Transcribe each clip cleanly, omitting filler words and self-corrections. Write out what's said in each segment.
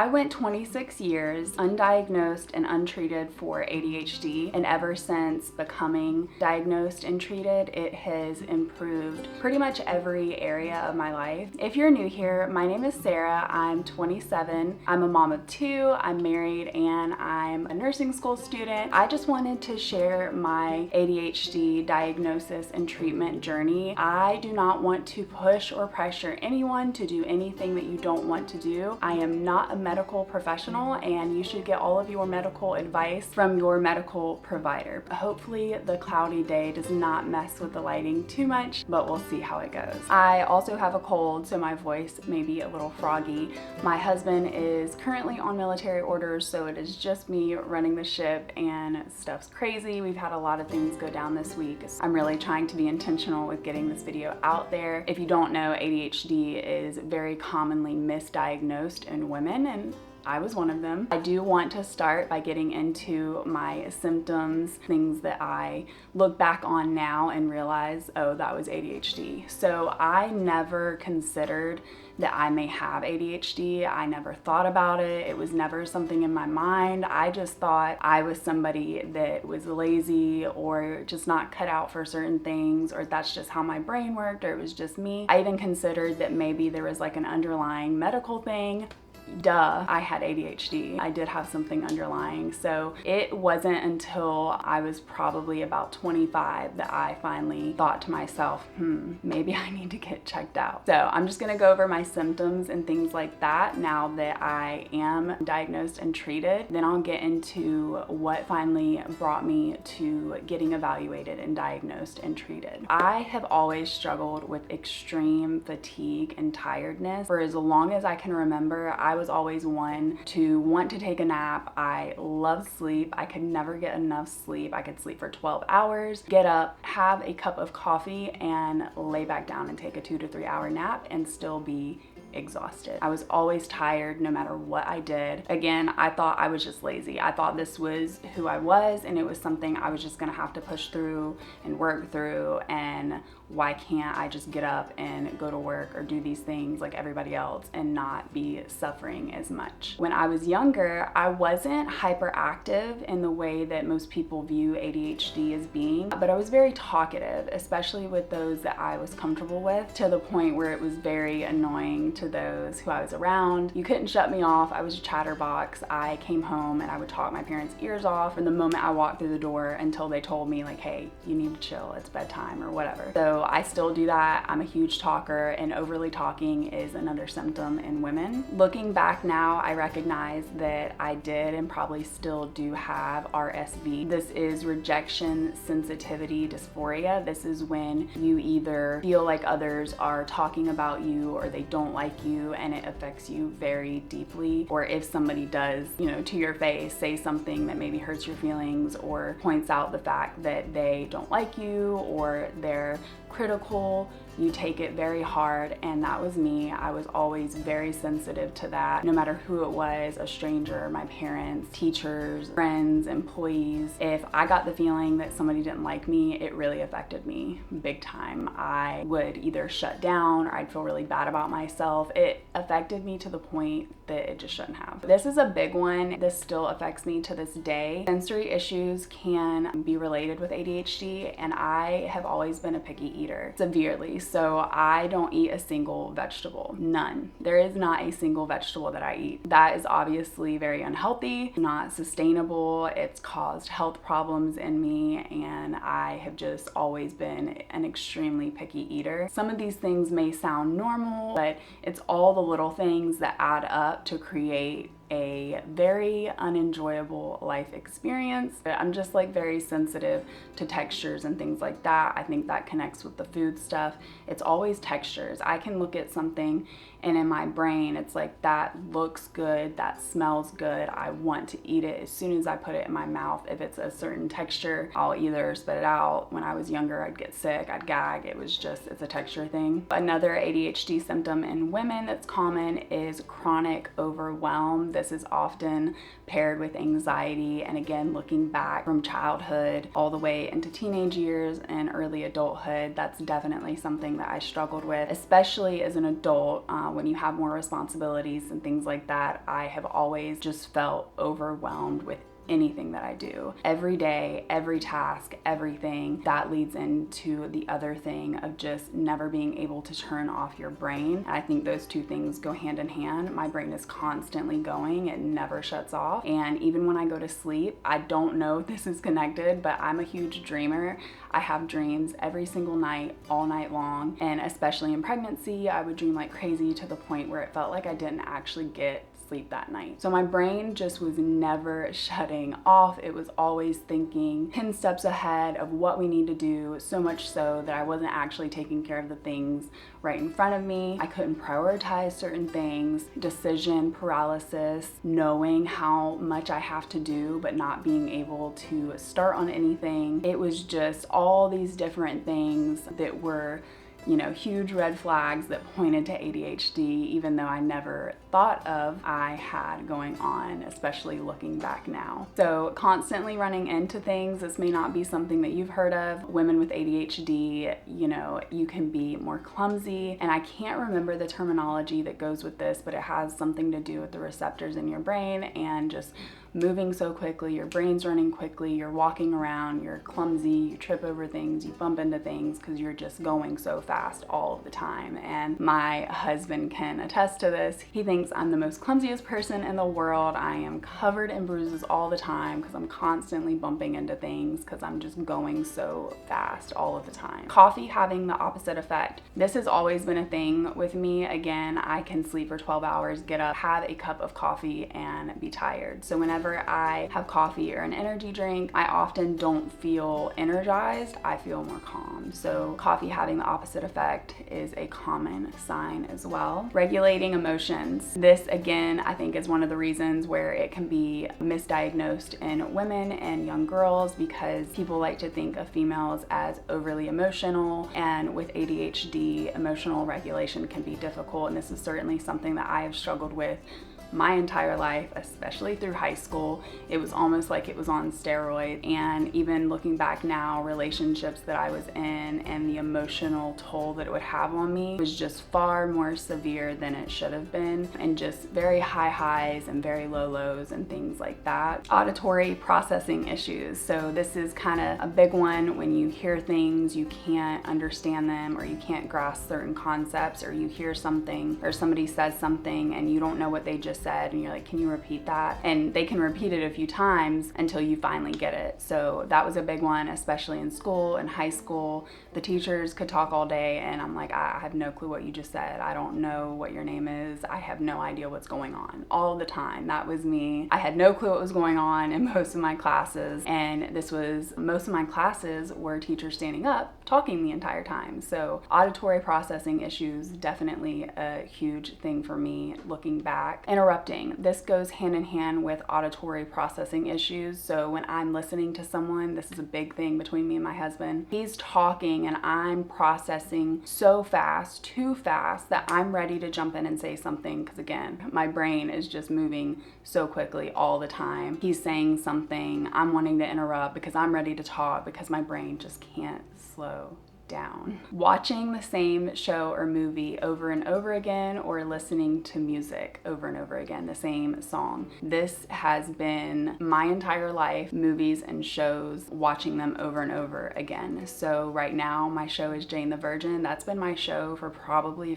I went 26 years undiagnosed and untreated for ADHD, and ever since becoming diagnosed and treated, it has improved pretty much every area of my life. If you're new here, my name is Sarah. I'm 27. I'm a mom of two. I'm married and I'm a nursing school student. I just wanted to share my ADHD diagnosis and treatment journey. I do not want to push or pressure anyone to do anything that you don't want to do. I am not a medical professional, and you should get all of your medical advice from your medical provider. Hopefully the cloudy day does not mess with the lighting too much, but we'll see how it goes. I also have a cold, so my voice may be a little froggy. My husband is currently on military orders, so it is just me running the ship, and stuff's crazy. We've had a lot of things go down this week. I'm really trying to be intentional with getting this video out there. If you don't know, ADHD is very commonly misdiagnosed in women, and I was one of them. I do want to start by getting into my symptoms, things that I look back on now and realize, oh, that was ADHD. So I never considered that I may have ADHD. I never thought about it. It was never something in my mind. I just thought I was somebody that was lazy or just not cut out for certain things, or that's just how my brain worked, or it was just me. I even considered that maybe there was like an underlying medical thing. Duh, I had ADHD. I did have something underlying. So it wasn't until I was probably about 25 that I finally thought to myself, maybe I need to get checked out. So I'm just gonna go over my symptoms and things like that now that I am diagnosed and treated. Then I'll get into what finally brought me to getting evaluated and diagnosed and treated. I have always struggled with extreme fatigue and tiredness. For as long as I can remember, I was always one to want to take a nap. I love sleep. I could never get enough sleep. I could sleep for 12 hours, get up, have a cup of coffee, and lay back down and take a 2 to 3 hour nap and still be exhausted. I was always tired no matter what I did. Again, I thought I was just lazy. I thought this was who I was, and it was something I was just gonna have to push through and work through, and why can't I just get up and go to work or do these things like everybody else and not be suffering as much? When I was younger, I wasn't hyperactive in the way that most people view ADHD as being, but I was very talkative, especially with those that I was comfortable with, to the point where it was very annoying to those who I was around. You couldn't shut me off. I was a chatterbox. I came home and I would talk my parents' ears off from the moment I walked through the door until they told me like, hey, you need to chill, it's bedtime or whatever. So I still do that. I'm a huge talker, and overly talking is another symptom in women. Looking back now, I recognize that I did and probably still do have RSV. This is rejection sensitivity dysphoria. This is when you either feel like others are talking about you or they don't like you, and it affects you very deeply. Or if somebody does, to your face, say something that maybe hurts your feelings or points out the fact that they don't like you or they're critical, you take it very hard, and that was me. I was always very sensitive to that, no matter who it was, a stranger, my parents, teachers, friends, employees. If I got the feeling that somebody didn't like me, it really affected me big time. I would either shut down or I'd feel really bad about myself. It affected me to the point that it just shouldn't have. This is a big one. This still affects me to this day. Sensory issues can be related with ADHD, and I have always been a picky eater, severely. So I don't eat a single vegetable, none. There is not a single vegetable that I eat. That is obviously very unhealthy, not sustainable. It's caused health problems in me, and I have just always been an extremely picky eater. Some of these things may sound normal, but it's all the little things that add up to create a very unenjoyable life experience. I'm just like very sensitive to textures and things like that. I think that connects with the food stuff. It's always textures. I can look at something and in my brain it's like, that looks good, that smells good, I want to eat it as soon as I put it in my mouth. If it's a certain texture, I'll either spit it out. When I was younger, I'd get sick, I'd gag. It's a texture thing. Another ADHD symptom in women that's common is chronic overwhelm. this is often paired with anxiety. And again, looking back from childhood all the way into teenage years and early adulthood, that's definitely something that I struggled with, especially as an adult. When you have more responsibilities and things like that, I have always just felt overwhelmed with anything that I do. Every day, every task, everything, that leads into the other thing of just never being able to turn off your brain. And I think those two things go hand in hand. My brain is constantly going, it never shuts off. And even when I go to sleep, I don't know if this is connected, but I'm a huge dreamer. I have dreams every single night, all night long. And especially in pregnancy, I would dream like crazy to the point where it felt like I didn't actually get sleep that night. So my brain just was never shutting off. It was always thinking 10 steps ahead of what we need to do, so much so that I wasn't actually taking care of the things right in front of me. I couldn't prioritize certain things, decision paralysis, knowing how much I have to do but not being able to start on anything. It was just all these different things that were, you know, huge red flags that pointed to ADHD, even though I never thought of I had going on, especially looking back now. So constantly running into things. This may not be something that you've heard of. Women with ADHD, you know, you can be more clumsy, and I can't remember the terminology that goes with this, but it has something to do with the receptors in your brain and just moving so quickly, your brain's running quickly, you're walking around, you're clumsy, you trip over things, you bump into things because you're just going so fast all of the time. And my husband can attest to this. He thinks I'm the most clumsiest person in the world. I am covered in bruises all the time because I'm constantly bumping into things because I'm just going so fast all of the time. Coffee having the opposite effect. This has always been a thing with me. Again, I can sleep for 12 hours, get up, have a cup of coffee, and be tired. So whenever I have coffee or an energy drink, I often don't feel energized, I feel more calm. So coffee having the opposite effect is a common sign as well. Regulating emotions. This again, I think is one of the reasons where it can be misdiagnosed in women and young girls, because people like to think of females as overly emotional, and with ADHD, emotional regulation can be difficult, and this is certainly something that I have struggled with my entire life, especially through high school. It was almost like it was on steroids. And even looking back now, relationships that I was in and the emotional toll that it would have on me was just far more severe than it should have been, and just very high highs and very low lows and things like that. Auditory processing issues. So this is kind of a big one. When you hear things, you can't understand them, or you can't grasp certain concepts, or you hear something or somebody says something and you don't know what they just said, and you're like, can you repeat that? And they can repeat it a few times until you finally get it. So that was a big one, especially in school and high school. The teachers could talk all day and I'm like, I have no clue what you just said. I don't know what your name is. I have no idea what's going on. All the time. That was me. I had no clue what was going on in most of my classes, and this was, most of my classes were teachers standing up talking the entire time. So auditory processing issues, definitely a huge thing for me looking back. Interrupting. This goes hand in hand with auditory processing issues. So when I'm listening to someone, this is a big thing between me and my husband. He's talking and I'm processing so fast, too fast, that I'm ready to jump in and say something, because again, my brain is just moving so quickly all the time. He's saying something, I'm wanting to interrupt because I'm ready to talk, because my brain just can't slow down. Watching the same show or movie over and over again, or listening to music over and over again, the same song. This has been my entire life, movies and shows, watching them over and over again. So right now my show is Jane the Virgin. That's been my show for probably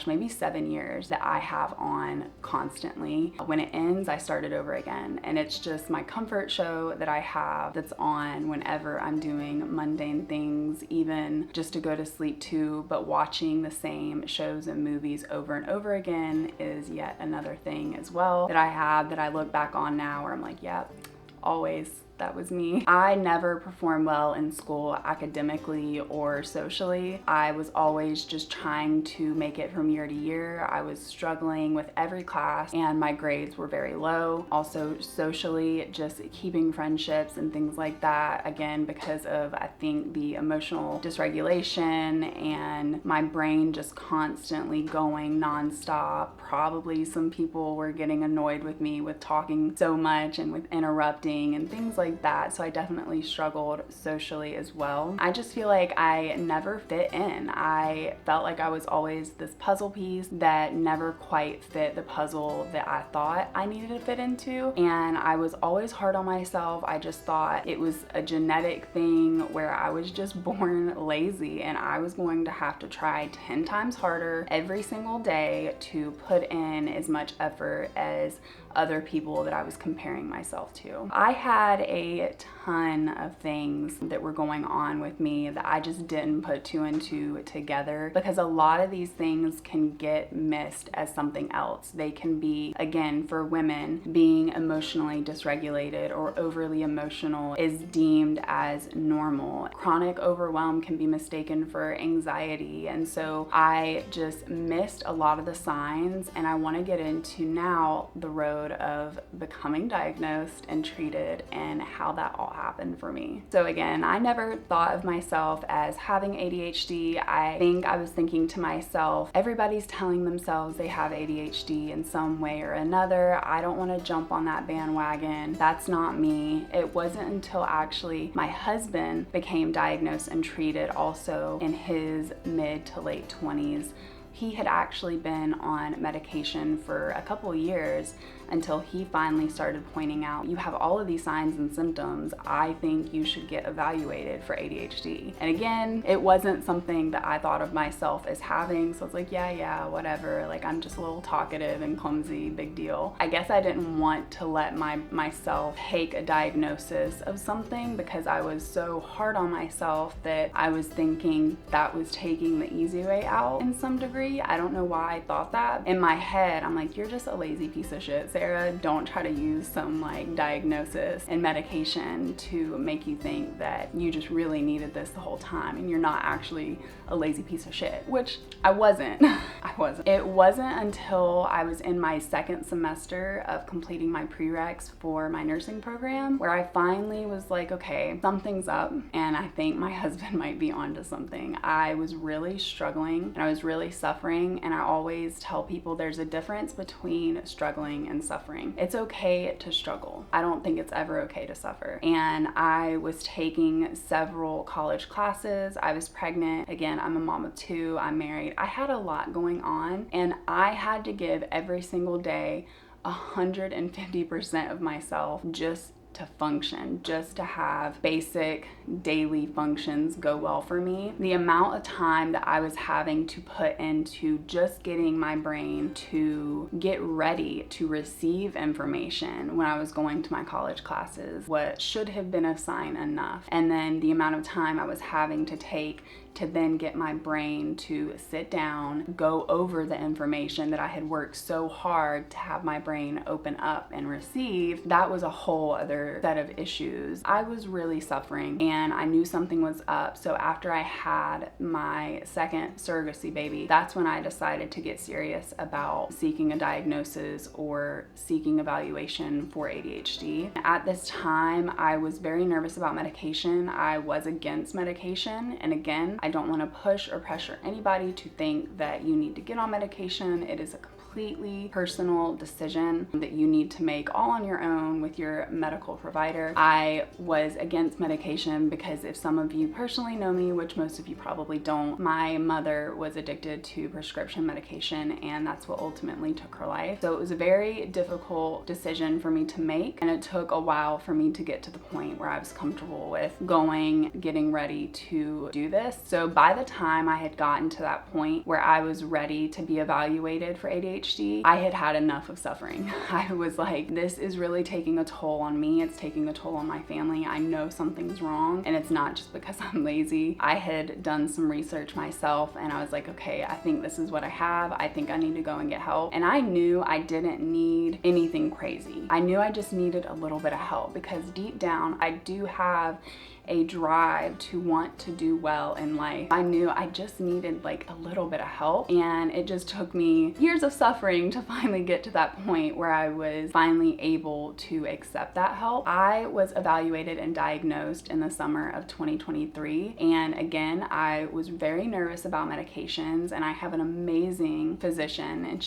maybe 7 years that I have on constantly. When it ends, I start it over again, and it's just my comfort show that I have that's on whenever I'm doing mundane things, even just to go to sleep too. But watching the same shows and movies over and over again is yet another thing as well that I have, that I look back on now where I'm like, yep, always that was me. I never performed well in school academically or socially. I was always just trying to make it from year to year. I was struggling with every class and my grades were very low. Also socially, just keeping friendships and things like that, again, because of, I think, the emotional dysregulation and my brain just constantly going nonstop. Probably some people were getting annoyed with me with talking so much and with interrupting and things like that. So I definitely struggled socially as well. I just feel like I never fit in. I felt like I was always this puzzle piece that never quite fit the puzzle that I thought I needed to fit into. And I was always hard on myself. I just thought it was a genetic thing where I was just born lazy and I was going to have to try 10 times harder every single day to put in as much effort as other people that I was comparing myself to. I had a ton of things that were going on with me that I just didn't put two and two together, because a lot of these things can get missed as something else. They can be, again, for women, being emotionally dysregulated or overly emotional is deemed as normal. Chronic overwhelm can be mistaken for anxiety, and so I just missed a lot of the signs, and I want to get into now the road of becoming diagnosed and treated and how that all happened for me. So again, I never thought of myself as having ADHD. I think I was thinking to myself, everybody's telling themselves they have ADHD in some way or another. I don't want to jump on that bandwagon. That's not me. It wasn't until actually my husband became diagnosed and treated also in his mid to late 20s. He had actually been on medication for a couple years until he finally started pointing out, you have all of these signs and symptoms. I think you should get evaluated for ADHD. And again, it wasn't something that I thought of myself as having. So I was like, yeah, whatever. Like, I'm just a little talkative and clumsy, big deal. I guess I didn't want to let myself take a diagnosis of something because I was so hard on myself that I was thinking that was taking the easy way out in some degree. I don't know why I thought that. In my head, I'm like, you're just a lazy piece of shit, Sarah. Don't try to use some like diagnosis and medication to make you think that you just really needed this the whole time and you're not actually a lazy piece of shit, which I wasn't. I wasn't. It wasn't until I was in my second semester of completing my prereqs for my nursing program where I finally was like, okay, something's up and I think my husband might be onto something. I was really struggling and I was really suffering, and I always tell people there's a difference between struggling and suffering. It's okay to struggle. I don't think it's ever okay to suffer. And I was taking several college classes. I was pregnant. Again, I'm a mom of two. I'm married. I had a lot going on, and I had to give every single day 150% of myself just to function, just to have basic daily functions go well for me. The amount of time that I was having to put into just getting my brain to get ready to receive information when I was going to my college classes, what should have been a sign enough. And then the amount of time I was having to take to then get my brain to sit down, go over the information that I had worked so hard to have my brain open up and receive, that was a whole other set of issues. I was really suffering and I knew something was up. So after I had my second surrogacy baby, that's when I decided to get serious about seeking a diagnosis or seeking evaluation for ADHD. At this time, I was very nervous about medication. I was against medication, and again, I don't want to push or pressure anybody to think that you need to get on medication. It is a completely personal decision that you need to make all on your own with your medical provider. I was against medication because if some of you personally know me, which most of you probably don't, my mother was addicted to prescription medication and that's what ultimately took her life. So it was a very difficult decision for me to make, and it took a while for me to get to the point where I was comfortable with getting ready to do this. So by the time I had gotten to that point where I was ready to be evaluated for ADHD, ADHD, I had had enough of suffering. I was like, this is really taking a toll on me. It's taking a toll on my family. I know something's wrong, and it's not just because I'm lazy. I had done some research myself, and I was like, okay, I think this is what I have. I think I need to go and get help. And I knew I didn't need anything crazy. I knew I just needed a little bit of help, because deep down, I do have a drive to want to do well in life. I knew I just needed like a little bit of help, and it just took me years of suffering to finally get to that point where I was finally able to accept that help. I was evaluated and diagnosed in the summer of 2023, and again, I was very nervous about medications, and I have an amazing physician, and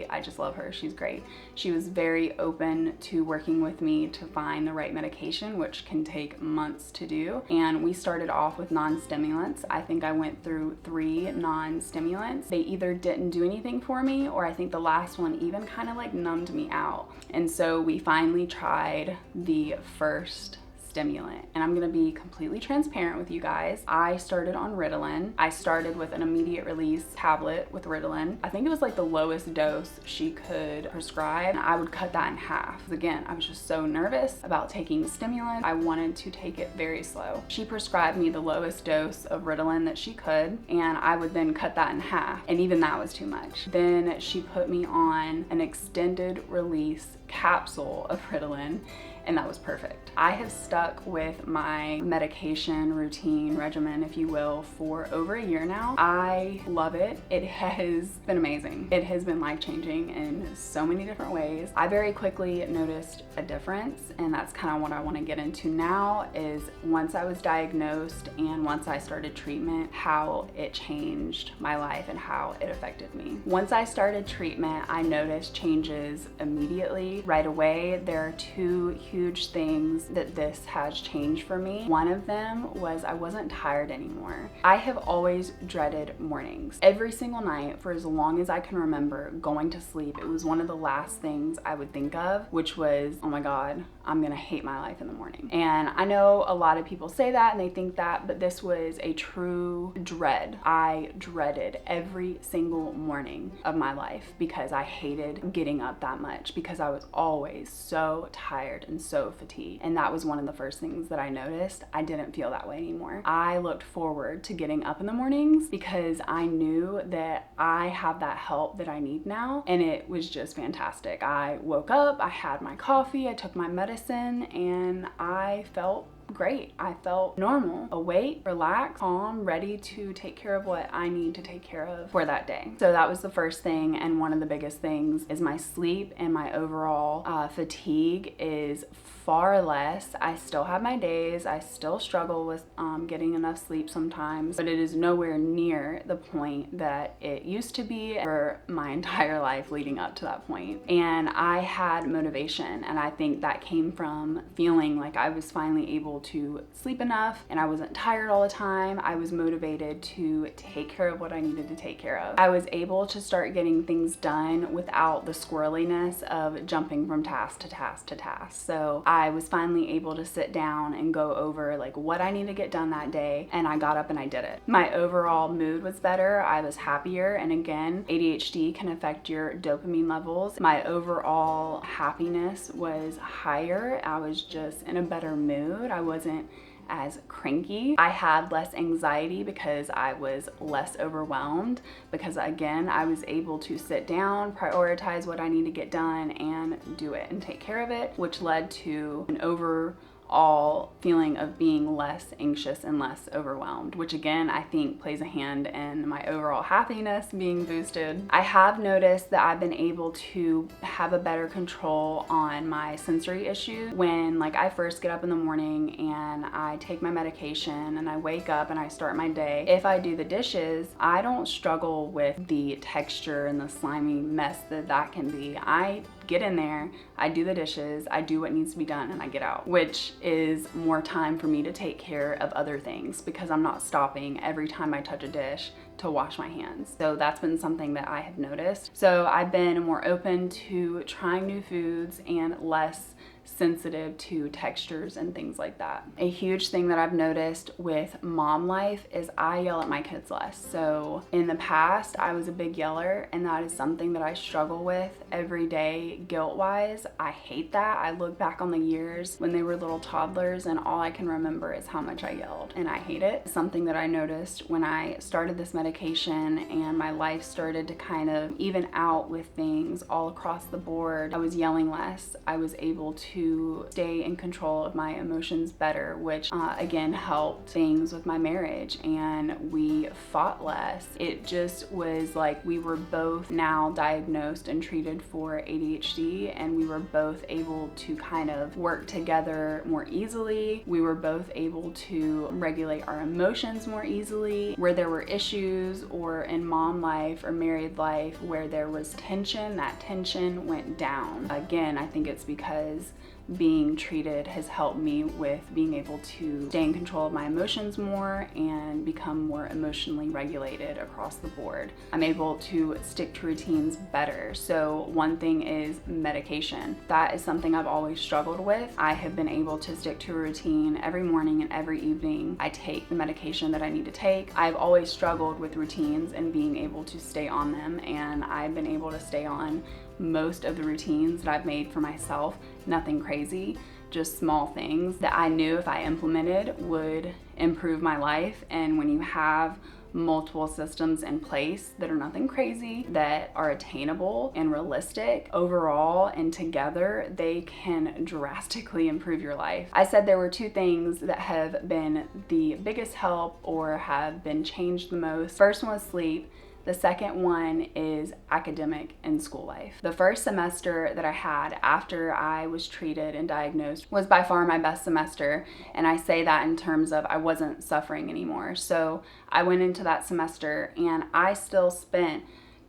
I just love her. She's great. She was very open to working with me to find the right medication, which can take months to do. And we started off with non-stimulants. I think I went through 3 non-stimulants. They either didn't do anything for me, or I think the last one even kind of like numbed me out. And so we finally tried the first stimulant. And I'm gonna be completely transparent with you guys. I started on Ritalin. I started with an immediate release tablet with Ritalin. I think it was like the lowest dose she could prescribe. And I would cut that in half. Again, I was just so nervous about taking stimulant. I wanted to take it very slow. She prescribed me the lowest dose of Ritalin that she could, and I would then cut that in half. And even that was too much. Then she put me on an extended release capsule of Ritalin, and that was perfect. I have stuck with my medication routine regimen, if you will, for over a year now. I love it. It has been amazing. It has been life-changing in so many different ways. I very quickly noticed a difference, and that's kind of what I want to get into now, is once I was diagnosed and once I started treatment, how it changed my life and how it affected me. Once I started treatment, I noticed changes immediately, right away. There are 2 huge things that this has changed for me. One of them was I wasn't tired anymore. I have always dreaded mornings. Every single night for as long as I can remember going to sleep, it was one of the last things I would think of, which was, oh my God, I'm gonna hate my life in the morning. And I know a lot of people say that and they think that, but this was a true dread. I dreaded every single morning of my life because I hated getting up that much, because I was always so tired and so fatigued. And that was one of the first things that I noticed. I didn't feel that way anymore. I looked forward to getting up in the mornings because I knew that I have that help that I need now, and it was just fantastic. I woke up, I had my coffee, I took my medicine, and I felt great. I felt normal, awake, relaxed, calm, ready to take care of what I need to take care of for that day. So that was the first thing, and one of the biggest things is my sleep and my overall fatigue is far less. I still have my days. I still struggle with getting enough sleep sometimes, but it is nowhere near the point that it used to be for my entire life leading up to that point. And I had motivation, and I think that came from feeling like I was finally able to sleep enough and I wasn't tired all the time. I was motivated to take care of what I needed to take care of. I was able to start getting things done without the squirreliness of jumping from task to task to task. So I was finally able to sit down and go over like what I need to get done that day, and I got up and I did it. My overall mood was better. I was happier, and again, ADHD can affect your dopamine levels. My overall happiness was higher. I was just in a better mood. I wasn't as cranky. I had less anxiety because I was less overwhelmed, because again, I was able to sit down, prioritize what I need to get done, and do it and take care of it, which led to an overall feeling of being less anxious and less overwhelmed, which again, I think plays a hand in my overall happiness being boosted. I have noticed that I've been able to have a better control on my sensory issues. When like I first get up in the morning and I take my medication and I wake up and I start my day, if I do the dishes, I don't struggle with the texture and the slimy mess that can be. I get in there, I do the dishes, I do what needs to be done, and I get out, which is more time for me to take care of other things because I'm not stopping every time I touch a dish to wash my hands. So that's been something that I have noticed. So I've been more open to trying new foods and less sensitive to textures and things like that. A huge thing that I've noticed with mom life is I yell at my kids less. So in the past, I was a big yeller, and that is something that I struggle with every day guilt-wise. I hate that. I look back on the years when they were little toddlers, and all I can remember is how much I yelled, and I hate it. Something that I noticed when I started this medication and my life started to kind of even out with things all across the board, I was yelling less. I was able to stay in control of my emotions better, which again helped things with my marriage, and we fought less. It just was like we were both now diagnosed and treated for ADHD, and we were both able to kind of work together more easily. We were both able to regulate our emotions more easily. Where there were issues or in mom life or married life where there was tension, that tension went down. Again, I think it's because being treated has helped me with being able to stay in control of my emotions more and become more emotionally regulated across the board. I'm able to stick to routines better. So one thing is medication. That is something I've always struggled with. I have been able to stick to a routine every morning and every evening. I take the medication that I need to take. I've always struggled with routines and being able to stay on them, and I've been able to stay on most of the routines that I've made for myself. Nothing crazy, just small things that I knew if I implemented would improve my life. And when you have multiple systems in place that are nothing crazy, that are attainable and realistic overall and together, they can drastically improve your life. I said there were two things that have been the biggest help or have been changed the most. First one was sleep. The second one is academic and school life. The first semester that I had after I was treated and diagnosed was by far my best semester. And I say that in terms of I wasn't suffering anymore. So I went into that semester and I still spent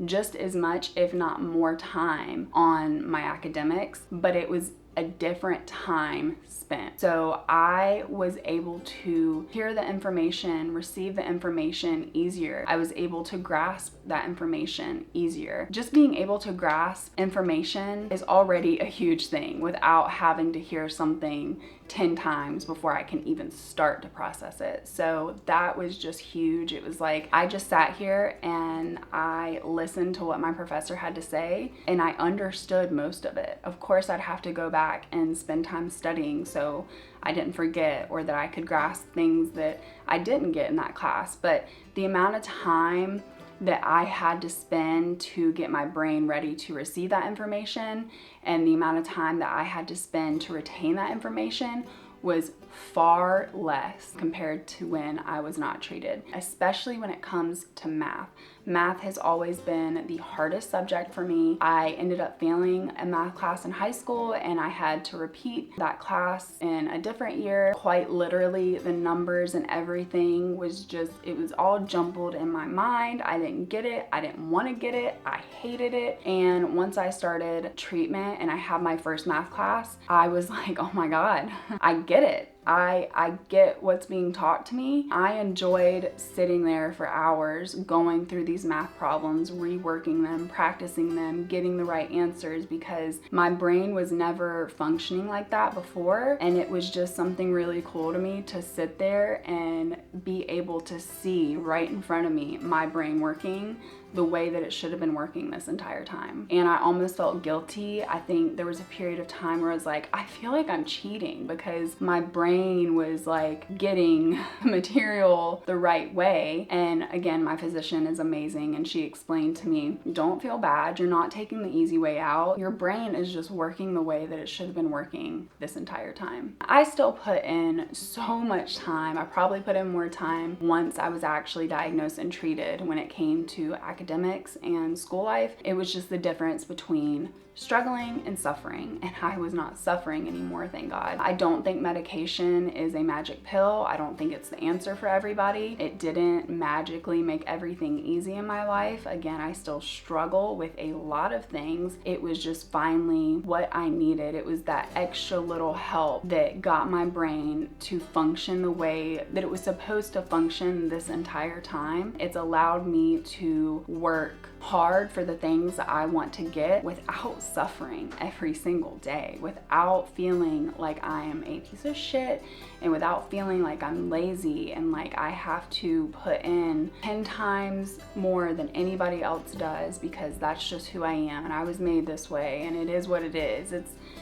just as much, if not more time on my academics, but it was a different time spent. So I was able to hear the information, receive the information easier. I was able to grasp that information easier. Just being able to grasp information is already a huge thing without having to hear something 10 times before I can even start to process it. So that was just huge. It was like I just sat here and I listened to what my professor had to say, and I understood most of it. Of course, I'd have to go back and spend time studying so I didn't forget, or that I could grasp things that I didn't get in that class. But the amount of time that I had to spend to get my brain ready to receive that information, and the amount of time that I had to spend to retain that information was far less compared to when I was not treated, especially when it comes to math. Math has always been the hardest subject for me. I ended up failing a math class in high school, and I had to repeat that class in a different year. Quite literally, the numbers and everything was just, it was all jumbled in my mind. I didn't get it. I didn't want to get it. I hated it. And once I started treatment and I had my first math class, I was like, oh my God, I get it. I get what's being taught to me. I enjoyed sitting there for hours going through these math problems, reworking them, practicing them, getting the right answers, because my brain was never functioning like that before. And it was just something really cool to me to sit there and be able to see right in front of me my brain working the way that it should have been working this entire time. And I almost felt guilty. I think there was a period of time where I was like, I feel like I'm cheating because my brain was like getting material the right way. And again, my physician is amazing, and she explained to me, don't feel bad. You're not taking the easy way out. Your brain is just working the way that it should have been working this entire time. I still put in so much time. I probably put in more time once I was actually diagnosed and treated when it came to academics and school life. It was just the difference between struggling and suffering, and I was not suffering anymore, thank God. I don't think medication medication is a magic pill. I don't think it's the answer for everybody. It didn't magically make everything easy in my life. Again, I still struggle with a lot of things. It was just finally what I needed. It was that extra little help that got my brain to function the way that it was supposed to function this entire time. It's allowed me to work hard for the things that I want to get without suffering every single day, without feeling like I am a piece of shit, and without feeling like I'm lazy and like I have to put in 10 times more than anybody else does, because that's just who I am and I was made this way and it is what it is.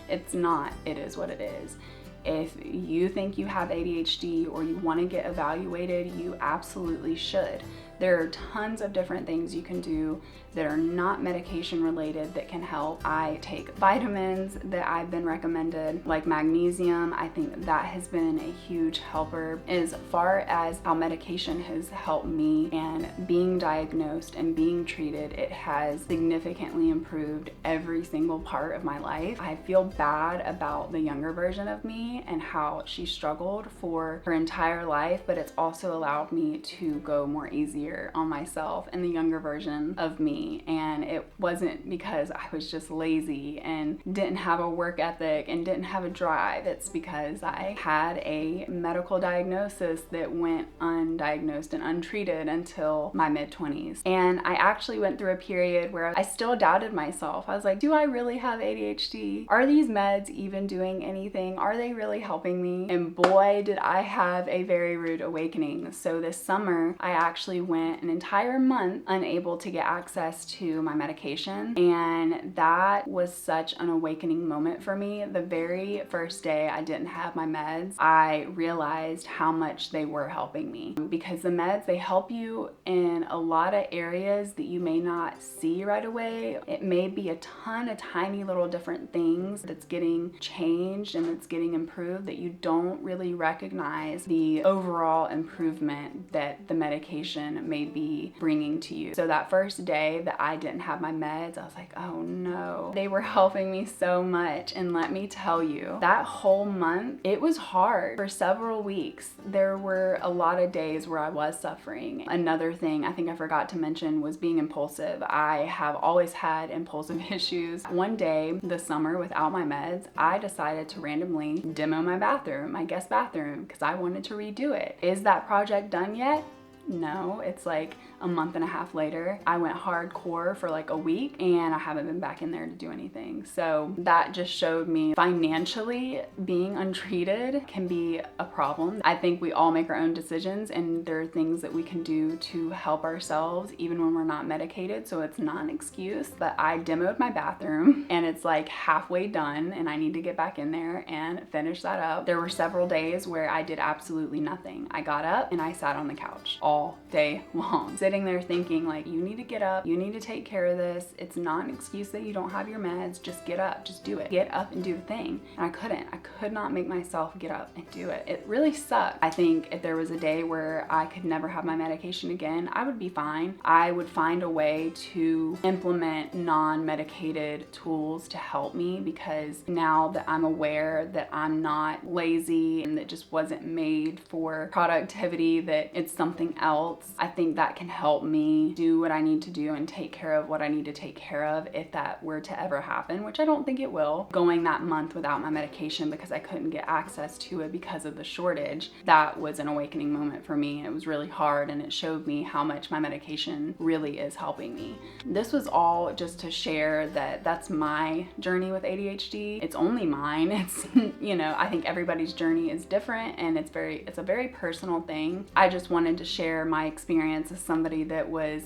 It's not, it is what it is. If you think you have ADHD or you want to get evaluated, you absolutely should. There are tons of different things you can do that are not medication related that can help. I take vitamins that I've been recommended, like magnesium. I think that has been a huge helper as far as how medication has helped me, and being diagnosed and being treated, it has significantly improved every single part of my life. I feel bad about the younger version of me and how she struggled for her entire life, but it's also allowed me to go more easier on myself and the younger version of me. And it wasn't because I was just lazy and didn't have a work ethic and didn't have a drive. It's because I had a medical diagnosis that went undiagnosed and untreated until my mid-20s. And I actually went through a period where I still doubted myself. I was like, do I really have ADHD? Are these meds even doing anything? Are they really helping me? And boy, did I have a very rude awakening. So this summer, I actually went an entire month unable to get access to my medication, and that was such an awakening moment for me. The very first day I didn't have my meds, I realized how much they were helping me, because the meds, they help you in a lot of areas that you may not see right away. It may be a ton of tiny little different things that's getting changed and that's getting improved that you don't really recognize the overall improvement that the medication may be bringing to you. So that first day that I didn't have my meds, I was like, oh no. They were helping me so much. And let me tell you, that whole month, it was hard. For several weeks, there were a lot of days where I was suffering. Another thing I think I forgot to mention was being impulsive. I have always had impulsive issues. One day this summer, without my meds, I decided to randomly demo my bathroom, my guest bathroom, because I wanted to redo it. Is that project done yet? No, it's like a month and a half later. I went hardcore for like a week and I haven't been back in there to do anything. So that just showed me financially being untreated can be a problem. I think we all make our own decisions, and there are things that we can do to help ourselves even when we're not medicated, so it's not an excuse. But I demoed my bathroom and it's like halfway done and I need to get back in there and finish that up. There were several days where I did absolutely nothing. I got up and I sat on the couch all day long, sitting there thinking like, you need to get up, you need to take care of this. It's not an excuse that you don't have your meds. Just get up, just do it. Get up and do the thing. And I could not make myself get up and do it. It really sucked. I think if there was a day where I could never have my medication again, I would be fine. I would find a way to implement non-medicated tools to help me, because now that I'm aware that I'm not lazy and that just wasn't made for productivity, that it's something else, I think that can help me do what I need to do and take care of what I need to take care of if that were to ever happen, which I don't think it will. Going that month without my medication because I couldn't get access to it because of the shortage, that was an awakening moment for me. It was really hard, and it showed me how much my medication really is helping me. This was all just to share that that's my journey with ADHD. It's only mine. It's, you know, I think everybody's journey is different, and it's a very personal thing. I just wanted to share my experience as somebody that was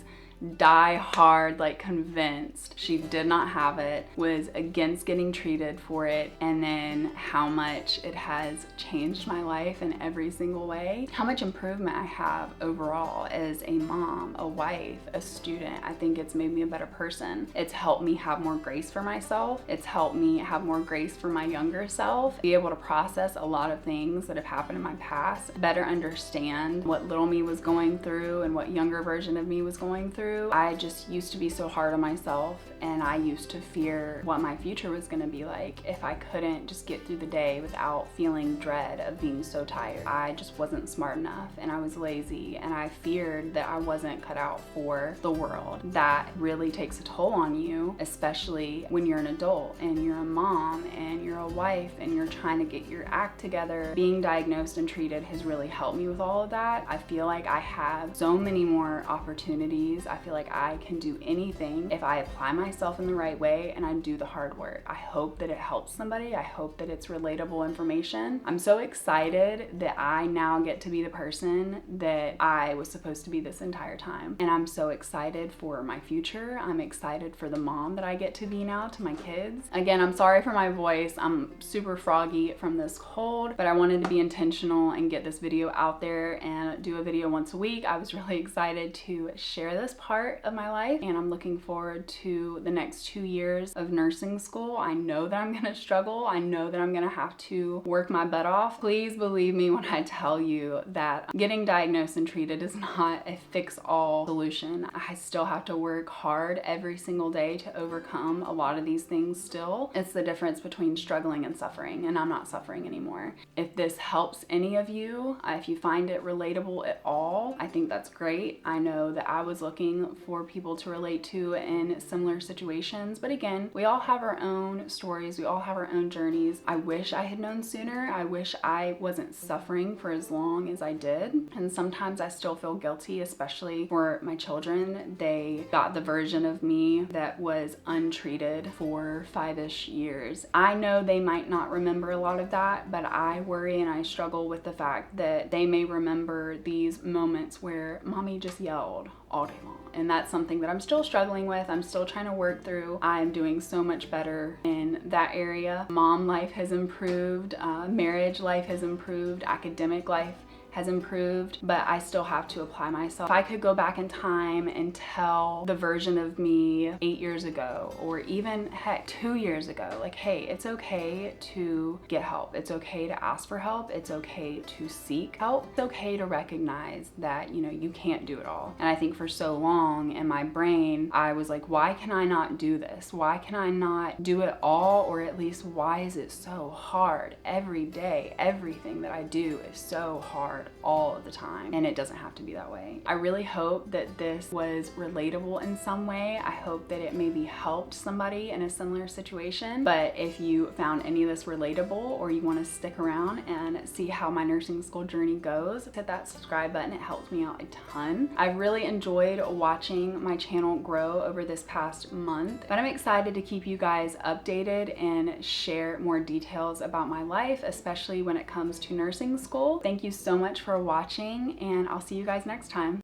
die hard, like convinced she did not have it, was against getting treated for it, and then how much it has changed my life in every single way, how much improvement I have overall as a mom, a wife, a student. I think it's made me a better person. It's helped me have more grace for myself. It's helped me have more grace for my younger self, be able to process a lot of things that have happened in my past, better understand what little me was going through and what younger version of me was going through. through. I just used to be so hard on myself, and I used to fear what my future was gonna be like if I couldn't just get through the day without feeling dread of being so tired. I just wasn't smart enough, and I was lazy, and I feared that I wasn't cut out for the world. That really takes a toll on you, especially when you're an adult and you're a mom and you're a wife and you're trying to get your act together. Being diagnosed and treated has really helped me with all of that. I feel like I have so many more opportunities. I feel like I can do anything if I apply myself in the right way and I do the hard work. I hope that it helps somebody. I hope that it's relatable information. I'm so excited that I now get to be the person that I was supposed to be this entire time. And I'm so excited for my future. I'm excited for the mom that I get to be now to my kids. Again, I'm sorry for my voice. I'm super froggy from this cold, but I wanted to be intentional and get this video out there and do a video once a week. I was really excited to share this part of my life, and I'm looking forward to the next 2 years of nursing school. I know that I'm gonna struggle. I know that I'm gonna have to work my butt off. Please believe me when I tell you that getting diagnosed and treated is not a fix-all solution. I still have to work hard every single day to overcome a lot of these things still. It's the difference between struggling and suffering, and I'm not suffering anymore. If this helps any of you, if you find it relatable at all, I think that's great. I know that I was looking for people to relate to in similar situations, but again, we all have our own stories, we all have our own journeys. I wish I had known sooner. I wish I wasn't suffering for as long as I did, and sometimes I still feel guilty, especially for my children. They got the version of me that was untreated for 5-ish years. I know they might not remember a lot of that, but I worry and I struggle with the fact that they may remember these moments where mommy just yelled all day long. And that's something that I'm still struggling with. I'm still trying to work through. I'm doing so much better in that area. Mom life has improved, marriage life has improved, academic life has improved, but I still have to apply myself. If I could go back in time and tell the version of me 8 years ago, or even heck, 2 years ago, like, hey, it's okay to get help. It's okay to ask for help. It's okay to seek help. It's okay to recognize that, you can't do it all. And I think for so long in my brain, I was like, why can I not do this? Why can I not do it all? Or at least, why is it so hard every day? Everything that I do is so hard all of the time, and it doesn't have to be that way. I really hope that this was relatable in some way. I hope that it maybe helped somebody in a similar situation. But if you found any of this relatable, or you want to stick around and see how my nursing school journey goes, hit that subscribe button. It helps me out a ton. I've really enjoyed watching my channel grow over this past month, but I'm excited to keep you guys updated and share more details about my life, especially when it comes to nursing school. Thank you so much for watching, and I'll see you guys next time.